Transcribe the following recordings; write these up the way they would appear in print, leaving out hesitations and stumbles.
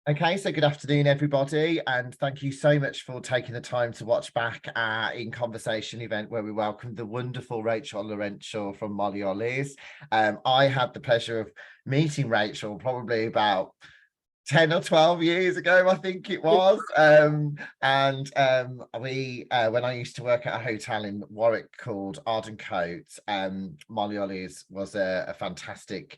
Okay, so good afternoon, everybody, and thank you so much for taking the time to watch back our In Conversation event where we welcomed the wonderful Rachel Ollerenshaw from Molly Ollys. I had the pleasure of meeting Rachel probably about 10 or 12 years ago, I think it was. When I used to work at a hotel in Warwick called Arden Coat, Molly Ollys was a fantastic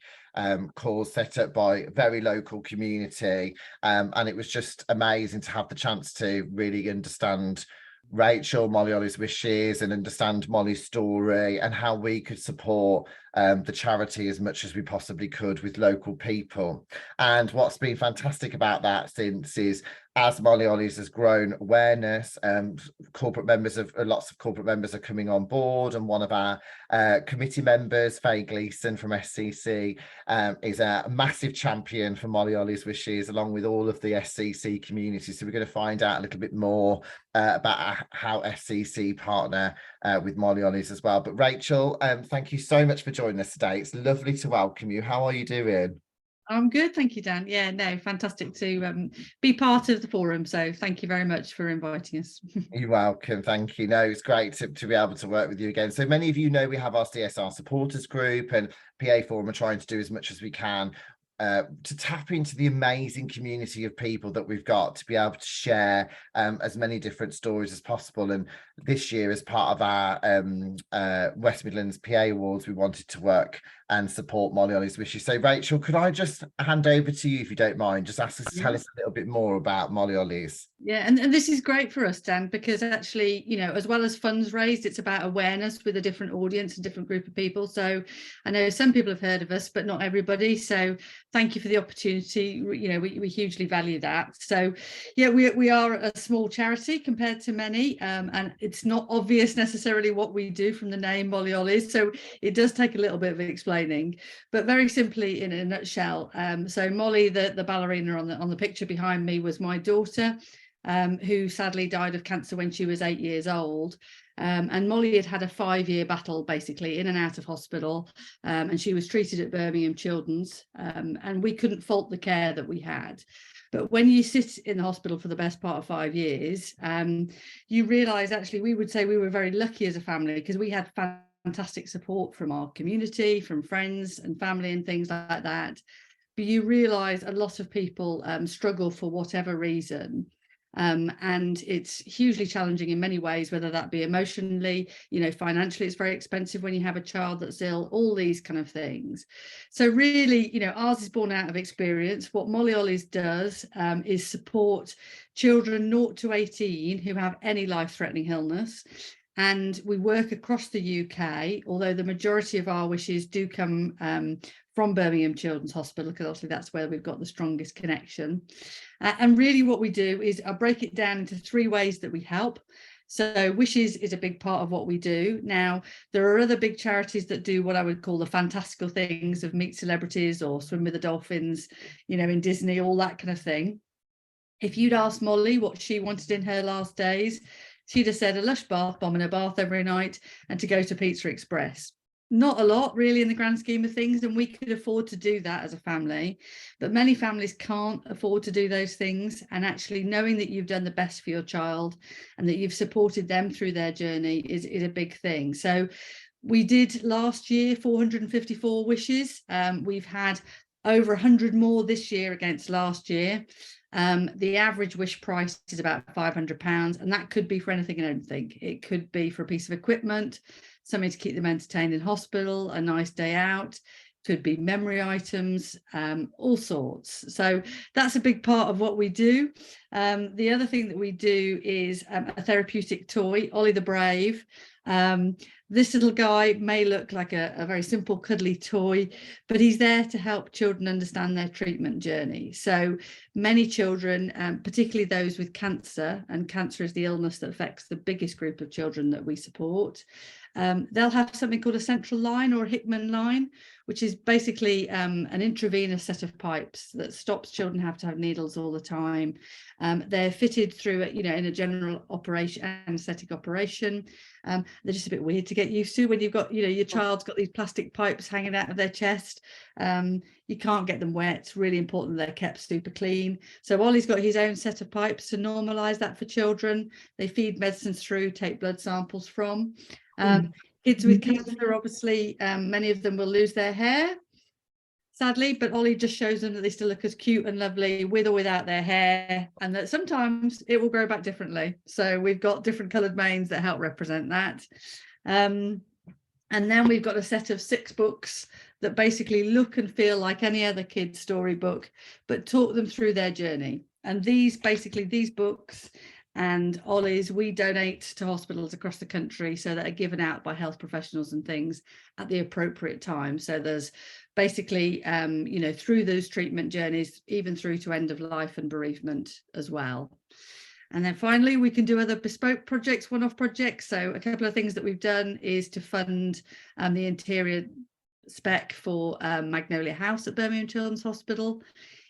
cause set up by a very local community. And it was just amazing to have the chance to really understand Rachel, Molly Ollys Wishes, and understand Molly's story and how we could support the charity as much as we possibly could with local people. And what's been fantastic about that since is, as Molly Ollys has grown awareness, lots of corporate members are coming on board, and one of our committee members, Fay Gleeson from SCC, is a massive champion for Molly Ollys Wishes, along with all of the SCC community. So we're going to find out a little bit more about how SCC partner with Molly Ollys as well. But Rachel, thank you so much for joining us today. It's lovely to welcome you. How are you doing? I'm good, thank you, Dan. Yeah, no, fantastic to be part of the forum. So thank you very much for inviting us. You're welcome. Thank you. No, it's great to be able to work with you again. So many of you know we have our CSR supporters group, and PA Forum are trying to do as much as we can to tap into the amazing community of people that we've got to be able to share as many different stories as possible. And this year, as part of our West Midlands PA Awards, we wanted to work and support Molly Ollys Wishes. So Rachel, could I just hand over to you, if you don't mind, just ask us to tell us a little bit more about Molly Ollys? Yeah, and this is great for us, Dan, because actually, you know, as well as funds raised, it's about awareness with a different audience and different group of people. So I know some people have heard of us, but not everybody. So thank you for the opportunity. You know, we hugely value that. So yeah, we are a small charity compared to many, and it's not obvious necessarily what we do from the name Molly Ollys. So it does take a little bit of explaining, but very simply in a nutshell. So Molly, the ballerina on the picture behind me, was my daughter, who sadly died of cancer when she was 8 years old. And Molly had a 5-year battle, basically, in and out of hospital, and she was treated at Birmingham Children's, and we couldn't fault the care that we had. But when you sit in the hospital for the best part of 5 years, you realise, actually, we would say we were very lucky as a family, because we had fantastic support from our community, from friends and family and things like that. But you realise a lot of people struggle for whatever reason. And it's hugely challenging in many ways, whether that be emotionally, you know, financially, it's very expensive when you have a child that's ill, all these kind of things. So really, you know, ours is born out of experience. What Molly Ollys does is support children 0 to 18 who have any life-threatening illness. And we work across the UK, although the majority of our wishes do come from Birmingham Children's Hospital, because obviously that's where we've got the strongest connection. And really what we do is I break it down into 3 ways that we help. So Wishes is a big part of what we do. Now, there are other big charities that do what I would call the fantastical things of meet celebrities or swim with the dolphins, you know, in Disney, all that kind of thing. If you'd asked Molly what she wanted in her last days, she'd have said a lush bath bomb in her bath every night and to go to Pizza Express. Not a lot really in the grand scheme of things, and we could afford to do that as a family, but many families can't afford to do those things. And actually knowing that you've done the best for your child and that you've supported them through their journey is a big thing. So we did last year 454 wishes. We've had over 100 more this year against last year. The average wish price is about £500, and that could be for anything and everything. It could be for a piece of equipment, something to keep them entertained in hospital, a nice day out, could be memory items, all sorts. So that's a big part of what we do. The other thing that we do is a therapeutic toy, Ollie the Brave. This little guy may look like a very simple cuddly toy, but he's there to help children understand their treatment journey. So many children, particularly those with cancer, and cancer is the illness that affects the biggest group of children that we support, They'll have something called a central line or a Hickman line, which is basically an intravenous set of pipes that stops children have to have needles all the time. They're fitted through, in a general operation, anaesthetic operation. They're just a bit weird to get used to when you've got, your child's got these plastic pipes hanging out of their chest. You can't get them wet. It's really important that they're kept super clean. So Ollie's got his own set of pipes to normalise that for children. They feed medicines through, take blood samples from. Kids with cancer, obviously, many of them will lose their hair, sadly, but Ollie just shows them that they still look as cute and lovely with or without their hair, and that sometimes it will grow back differently. So we've got different coloured manes that help represent that. And then we've got a set of 6 books that basically look and feel like any other kid's storybook, but talk them through their journey. And these books and Ollie's, we donate to hospitals across the country, so that are given out by health professionals and things at the appropriate time. So there's basically, through those treatment journeys, even through to end of life and bereavement as well. And then finally, we can do other bespoke projects, one-off projects. So a couple of things that we've done is to fund the interior spec for Magnolia House at Birmingham Children's Hospital.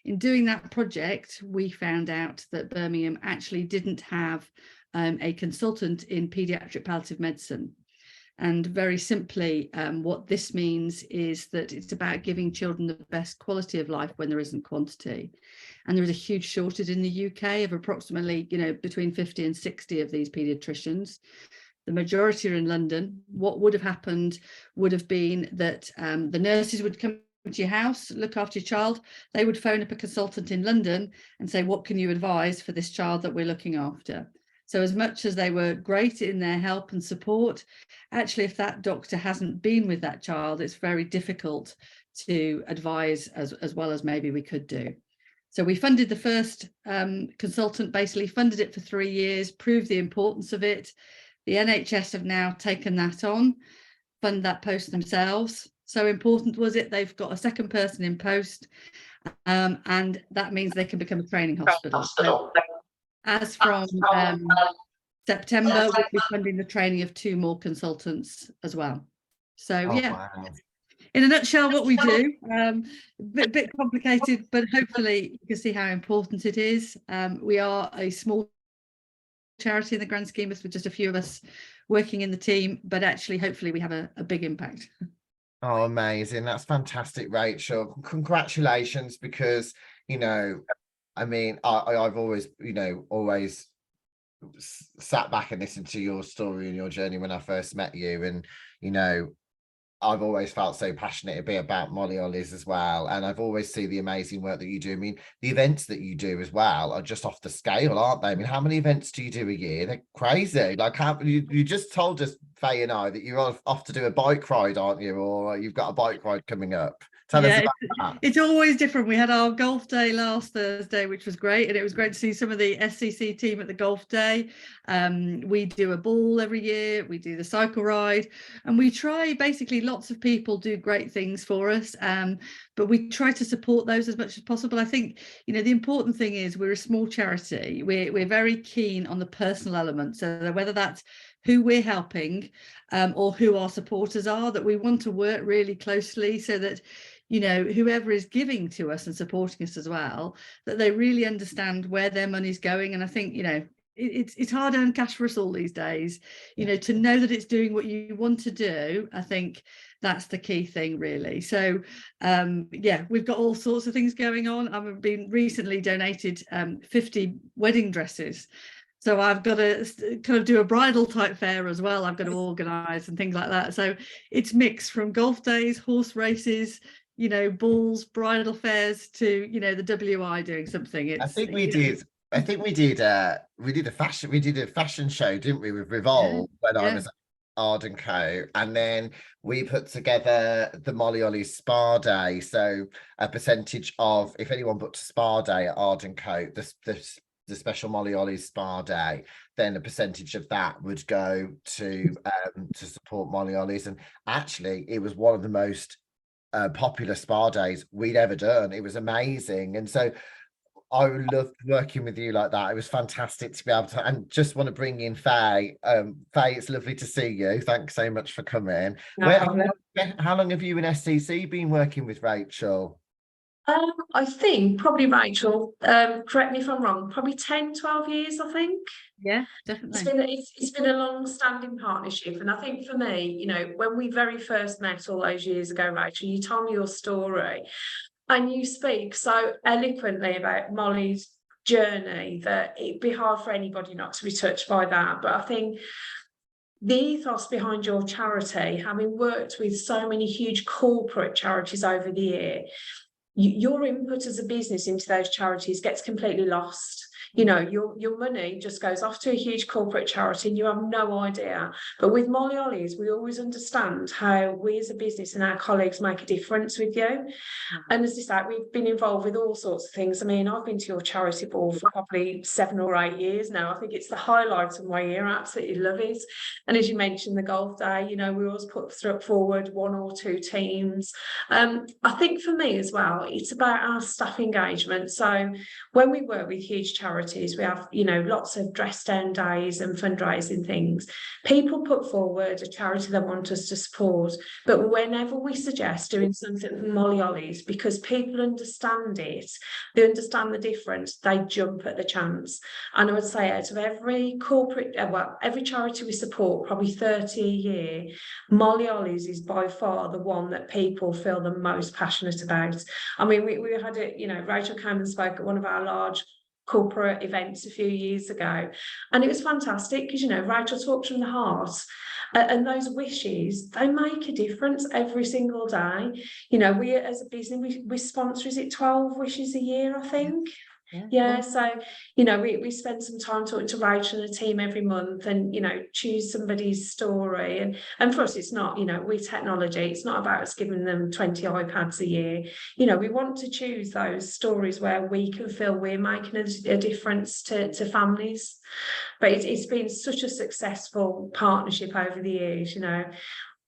In doing that project, we found out that Birmingham actually didn't have a consultant in paediatric palliative medicine. And very simply, what this means is that it's about giving children the best quality of life when there isn't quantity. And there is a huge shortage in the UK of approximately, between 50 and 60 of these paediatricians. The majority are in London. What would have happened would have been that the nurses would come to your house, look after your child. They would phone up a consultant in London and say, what can you advise for this child that we're looking after? So as much as they were great in their help and support, actually, if that doctor hasn't been with that child, it's very difficult to advise as well as maybe we could do. So we funded the first consultant, basically funded it for 3 years, proved the importance of it. The NHS have now taken that on, fund that post themselves. So important was it, they've got a second person in post, and that means they can become a training hospital. So as from September, we'll be funding the training of 2 more consultants as well. So wow. In a nutshell, what we do, bit complicated, but hopefully you can see how important it is. We are a small charity in the grand scheme with just a few of us working in the team, but actually, hopefully we have a big impact. Oh, amazing. That's fantastic, Rachel. Congratulations, because, I mean, I've always, always sat back and listened to your story and your journey when I first met you. And, I've always felt so passionate to be about Molly Ollys as well. And I've always seen the amazing work that you do. I mean, the events that you do as well are just off the scale, aren't they? I mean, how many events do you do a year? They're crazy. Like, you just told us, Faye and I, that you're off to do a bike ride, aren't you? Or you've got a bike ride coming up. Tell us about that. It's always different. We had our golf day last Thursday, which was great, and it was great to see some of the SCC team at the golf day. We do a ball every year, we do the cycle ride, and we try, basically lots of people do great things for us, but we try to support those as much as possible. I think, the important thing is we're a small charity. We're very keen on the personal element, so whether that's who we're helping or who our supporters are, that we want to work really closely so that whoever is giving to us and supporting us as well, that they really understand where their money's going. And I think it's hard-earned cash for us all these days, to know that it's doing what you want to do. I think that's the key thing, really. So we've got all sorts of things going on. I've been recently donated 50 wedding dresses. So I've got to kind of do a bridal type fair as well. I've got to organise and things like that. So it's mixed from golf days, horse races, balls, bridal fairs, to the WI doing something. I think we did a fashion show, didn't we, with Revolve when I was at Arden Co. And then we put together the Molly Ollys Spa Day. So a percentage of, if anyone booked a spa day at Arden Co, the special Molly Ollys Spa Day, then a percentage of that would go to support Molly Ollys. And actually, it was one of the most popular spa days we'd ever done. It was amazing. And so I loved working with you like that. It was fantastic to be able to, and just want to bring in Fay. Fay, it's lovely to see you. Thanks so much for coming. No problem. How long have you in SCC been working with Rachel? I think probably Rachel, correct me if I'm wrong, probably 10, 12 years, I think. Yeah, definitely. It's been a long-standing partnership, and I think for me, you know, when we very first met all those years ago, Rachel, you told me your story, and you speak so eloquently about Molly's journey that it'd be hard for anybody not to be touched by that. But I think the ethos behind your charity, having worked with so many huge corporate charities over the year, your input as a business into those charities gets completely lost. You know, your money just goes off to a huge corporate charity and you have no idea. But with Molly Ollys, we always understand how we as a business and our colleagues make a difference with you. And as I say, we've been involved with all sorts of things. I mean, I've been to your charity ball for probably 7 or 8 years now. I think it's the highlight of my year. I absolutely love it. And as you mentioned, the golf day, you know, we always put forward 1 or 2 teams. I think for me as well, it's about our staff engagement. So when we work with huge charities, we have, you know, lots of dress down days and fundraising things. People put forward a charity they want us to support, but whenever we suggest doing something for Molly Ollys, because people understand it, they understand the difference, they jump at the chance. And I would say out of every corporate, every charity we support, probably 30 a year, Molly Ollys is by far the one that people feel the most passionate about. I mean, we had it, you know, Rachel came and spoke at one of our large corporate events a few years ago, and it was fantastic because, you know, Rachel talks from the heart, and those wishes, they make a difference every single day. You know, we as a business, we sponsor, is it 12 wishes a year, I think? Yeah, so, you know, we spend some time talking to Rachel and the team every month and, you know, choose somebody's story. And for us, it's not, you know, with technology, it's not about us giving them 20 iPads a year. You know, we want to choose those stories where we can feel we're making a difference to families. But it's been such a successful partnership over the years, you know.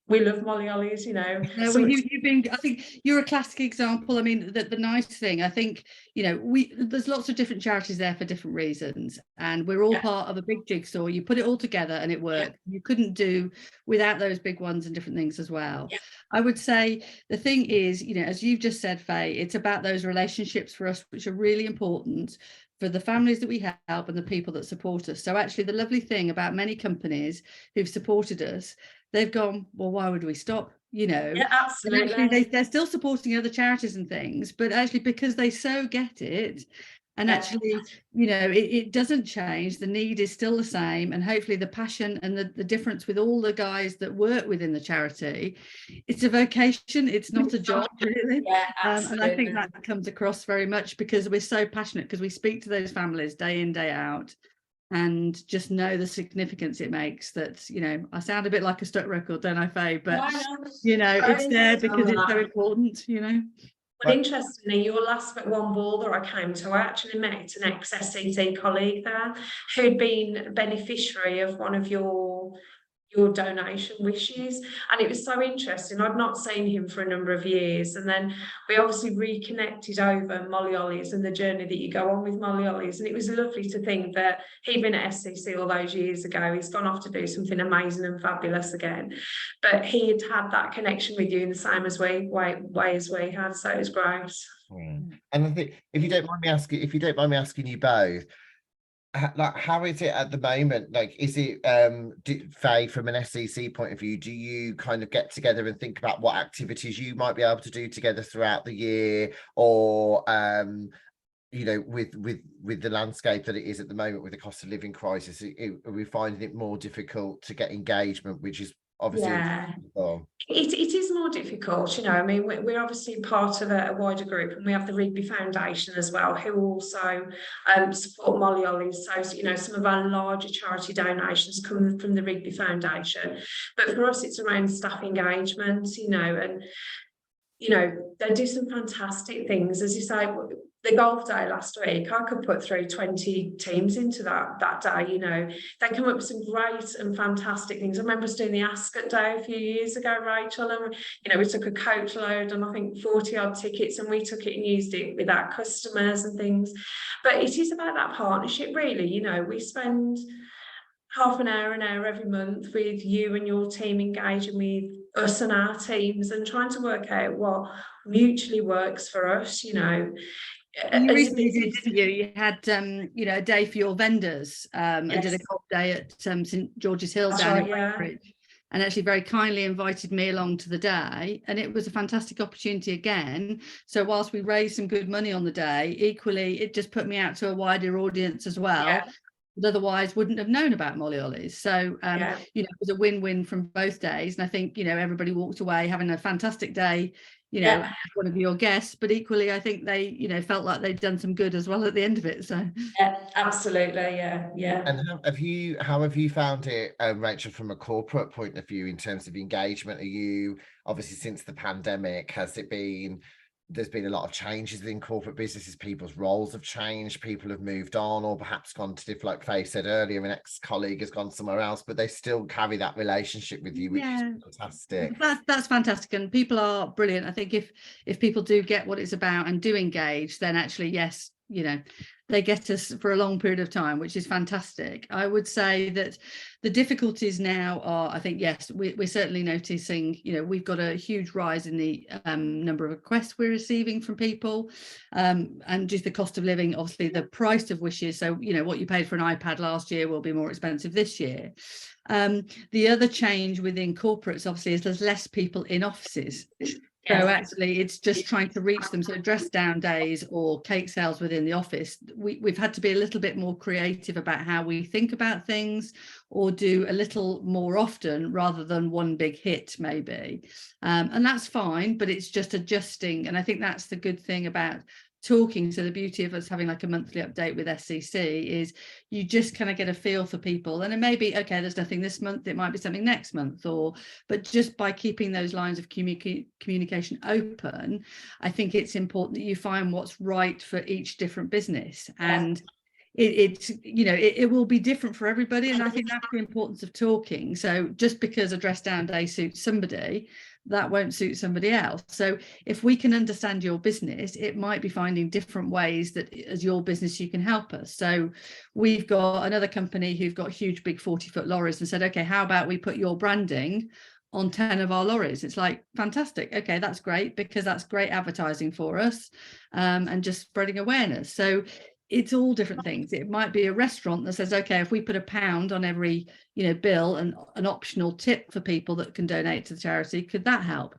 We love Molly Ollys, you know. No, so well, you've been, I think you're a classic example. I mean, the nice thing, I think, you know, there's lots of different charities there for different reasons, and we're all part of a big jigsaw. You put it all together and it worked. You couldn't do without those big ones and different things as well. I would say the thing is, you know, as you've just said, Faye, it's about those relationships for us, which are really important for the families that we help and the people that support us. So actually the lovely thing about many companies who've supported us, they've gone, well, why would we stop? You know, absolutely. And actually they're still supporting other charities and things, but actually because they so get it, and actually, you know, it doesn't change. The need is still the same, and hopefully the passion and the difference with all the guys that work within the charity, it's a vocation, it's not a job, really. And I think that comes across very much because we're so passionate, because we speak to those families day in, day out, and just know the significance it makes. That, you know, I sound a bit like a stuck record, don't I, Faye? But, you know, it's there because it's so important, you know. But interestingly, your last but one ball that I came to, I actually met an ex-SCC colleague there who'd been a beneficiary of one of your donation wishes, and it was so interesting. I'd not seen him for a number of years, and then we obviously reconnected over Molly Ollys and the journey that you go on with Molly Ollys, and it was lovely to think that he'd been at SCC all those years ago. He's gone off to do something amazing and fabulous again, but he had that connection with you in the same way as we had, so it was great. And I think, if you don't mind me asking you both, like, how is it at the moment? Like, is it Faye, from an SCC point of view, do you kind of get together and think about what activities you might be able to do together throughout the year, or you know, with the landscape that it is at the moment with the cost of living crisis, are we finding it more difficult to get engagement, which is obviously it is more difficult, you know. I mean, we're obviously part of a wider group, and we have the Rigby Foundation as well, who also support Molly Ollys. So, you know, some of our larger charity donations come from the Rigby Foundation, but for us it's around staff engagement, you know, and, you know, they do some fantastic things. As you say, the golf day last week, I could put through 20 teams into that day, you know. They come up with some great and fantastic things. I remember us doing the Ascot Day a few years ago, Rachel, and, you know, we took a coach load and I think 40 odd tickets, and we took it and used it with our customers and things. But it is about that partnership, really. You know, we spend half an hour every month with you and your team, engaging with us and our teams and trying to work out what mutually works for us, you know. You recently did, didn't you? You had, you know, a day for your vendors, and did a Yes. golf day at St George's Hill That's down in right, yeah. Cambridge, and actually very kindly invited me along to the day, and it was a fantastic opportunity again. So whilst we raised some good money on the day, equally it just put me out to a wider audience as well. Yeah. That otherwise wouldn't have known about Molly Ollys. So Yeah. you know, it was a win-win from both days, and I think, you know, everybody walked away having a fantastic day, you know, Yeah. one of your guests, but equally I think they, you know, felt like they'd done some good as well at the end of it. So Yeah, absolutely, yeah. And how have you found it, Rachel, from a corporate point of view in terms of engagement? Are you, obviously since the pandemic, there's been a lot of changes in corporate businesses, people's roles have changed, people have moved on or perhaps gone to different, like Fay said earlier, an ex-colleague has gone somewhere else, but they still carry that relationship with you, which is fantastic. That's fantastic, and people are brilliant. I think if people do get what it's about and do engage, then actually, yes, you know, they get us for a long period of time, which is fantastic. I would say that the difficulties now are, I think, yes, we're certainly noticing, you know, we've got a huge rise in the number of requests we're receiving from people, and just the cost of living, obviously the price of wishes. So, you know, what you paid for an iPad last year will be more expensive this year. The other change within corporates, obviously, is there's less people in offices. So actually it's just trying to reach them. So dress down days or cake sales within the office, we've had to be a little bit more creative about how we think about things, or do a little more often rather than one big hit maybe. And that's fine, but it's just adjusting. And I think that's the good thing about talking. So the beauty of us having like a monthly update with SCC is you just kind of get a feel for people, and it may be, okay, there's nothing this month, it might be something next month, but just by keeping those lines of communication open, I think it's important that you find what's right for each different business. And it's, you know, it will be different for everybody, and I think that's the importance of talking. So just because a dress down day suits somebody, that won't suit somebody else. So if we can understand your business, it might be finding different ways that as your business you can help us. So we've got another company who've got huge big 40-foot lorries and said, okay, how about we put your branding on 10 of our lorries? It's like, fantastic, okay, that's great, because that's great advertising for us, and just spreading awareness. So it's all different things. It might be a restaurant that says, okay, if we put £1 on every, you know, bill and an optional tip for people that can donate to the charity, could that help?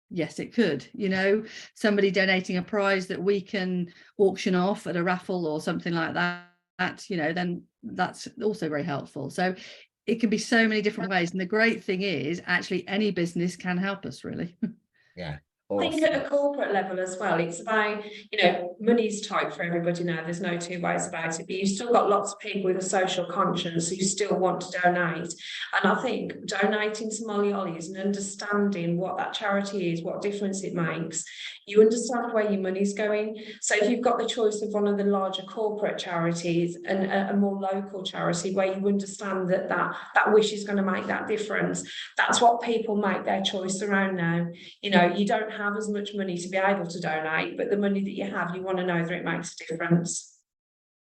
Yes, it could. You know, somebody donating a prize that we can auction off at a raffle or something like that, you know, then that's also very helpful. So it can be so many different ways. And the great thing is actually any business can help us, really. Yeah. I think at a corporate level as well, it's about, you know, money's tight for everybody now. There's no two ways about it, but you've still got lots of people with a social conscience who still want to donate. And I think donating to Molly Ollys and understanding what that charity is, what difference it makes, you understand where your money's going. So if you've got the choice of one of the larger corporate charities and a more local charity where you understand that wish is going to make that difference, that's what people make their choice around now. You know, you don't have as much money to be able to donate, but the money that you have, you want to know that it makes a difference.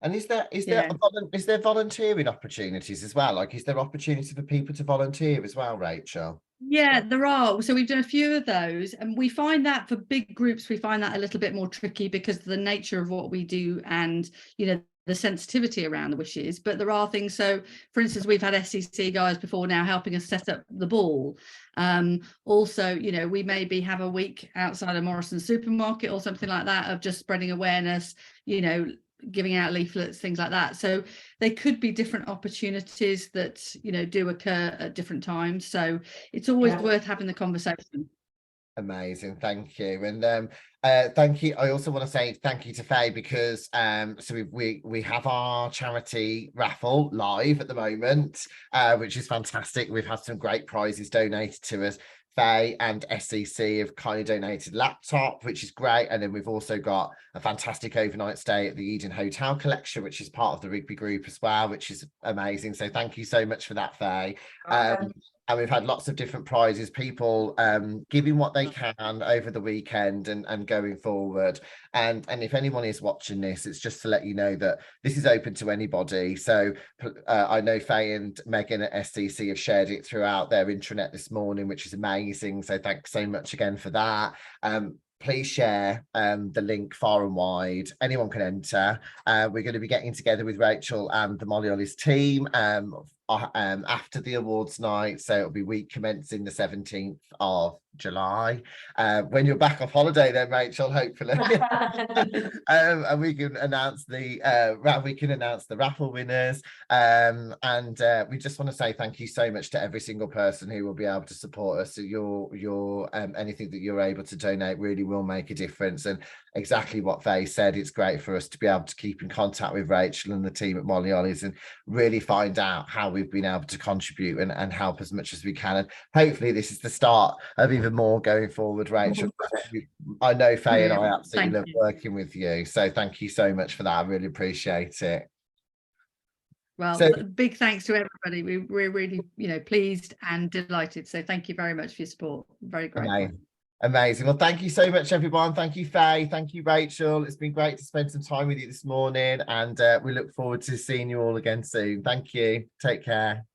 And is there volunteering opportunities as well? Like, is there opportunity for people to volunteer as well, Rachel? Yeah, there are. So we've done a few of those, and we find that for big groups, we find that a little bit more tricky because of the nature of what we do and, you know, the sensitivity around the wishes. But there are things. So for instance, we've had SCC guys before now helping us set up the ball. Also, you know, we maybe have a week outside of Morrison's supermarket or something like that of just spreading awareness, you know, giving out leaflets, things like that. So they could be different opportunities that, you know, do occur at different times. So it's always worth having the conversation. Amazing, thank you. And thank you. I also want to say thank you to Fay, because so we have our charity raffle live at the moment, which is fantastic. We've had some great prizes donated to us. Fay and SCC have kindly donated laptop, which is great. And then we've also got a fantastic overnight stay at the Eden Hotel Collection, which is part of the Rigby group as well, which is amazing. So thank you so much for that, Fay. And we've had lots of different prizes, people giving what they can over the weekend and going forward. And if anyone is watching this, it's just to let you know that this is open to anybody. So I know Fay and Megan at SCC have shared it throughout their intranet this morning, which is amazing. So thanks so much again for that. Please share the link far and wide. Anyone can enter. We're going to be getting together with Rachel and the Molly Ollys team after the awards night. So it'll be week commencing the 17th of July. When you're back off holiday then, Rachel, hopefully. And we can announce the raffle winners. And we just want to say thank you so much to every single person who will be able to support us. So your anything that you're able to donate really will make a difference. And exactly what Fay said, it's great for us to be able to keep in contact with Rachel and the team at Molly Ollys and really find out how we've been able to contribute and help as much as we can. And hopefully this is the start of even more going forward, Rachel. I know Fay and I absolutely love working with you. So thank you so much for that. I really appreciate it. Well, big thanks to everybody. We're really, pleased and delighted. So thank you very much for your support. Very grateful. Amazing. Well, thank you so much, everyone. Thank you, Fay. Thank you, Rachel. It's been great to spend some time with you this morning, and we look forward to seeing you all again soon. Thank you. Take care.